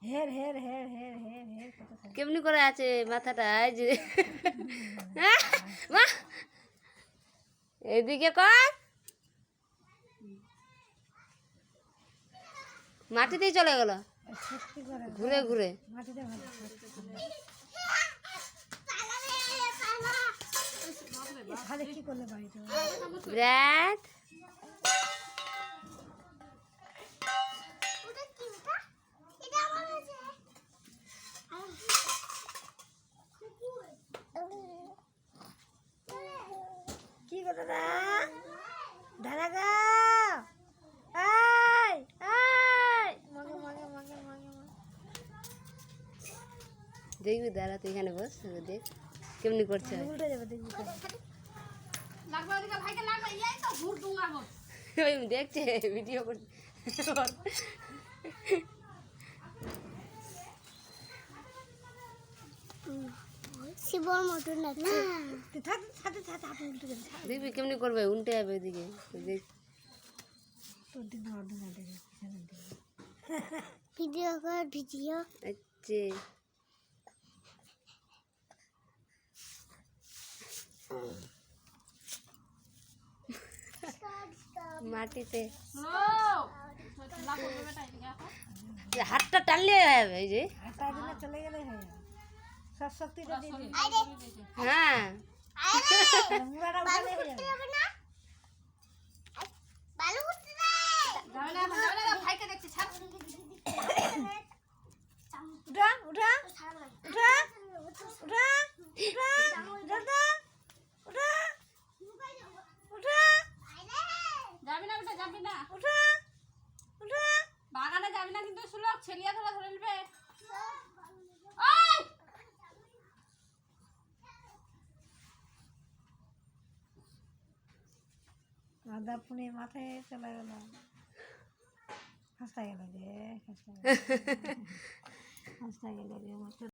হের হের হের হের হের হের কেমনি করে আছে মাথাটা এই যে মা এদিকে কর মাটিতেই চলে গেল সত্যি করে ঘুরে ঘুরে মাটিতে ভালো খালি কি করলে বাড়িতে বিরাট কি গো দাদা দাদা গা আয় আয় মাগে মাগে মাগে মাগে দেখবি দাঁড়া তুই এখানে বস দেখ কেমনি করছে উল্টে যাবে দেখবি ওই দেখছে ভিডিও করছে শিবর মতন লাগছে থাক সাথে সাথে হাত উল্টে যাবে দেখবি কেমনি করবে উল্টে যাবে এদিকে দেখ তোর দিন অর্ধ না দেখে ভিডিও কর ভিডিও আচ্ছা মাটিতে হাতটা টানলে হবে এই যে হাঁটা দিলে চলে গেলে হয়ে যাবে সব শক্তিটা দিয়ে দিবি হ্যাঁ মুড়াটা উঠালে হয়ে যাবে উঠা উঠা উঠা উঠা উঠা দাদা উঠা উঠা যাবি না বেটা যাবি না উঠা উঠা বাগানে যাবি না কিন্তু সুলভ ছেলিয়া ধরে নেবে আদা পুনে মাথায় চলে গেল খাস্তা গেল রে খাস্তা গেল রে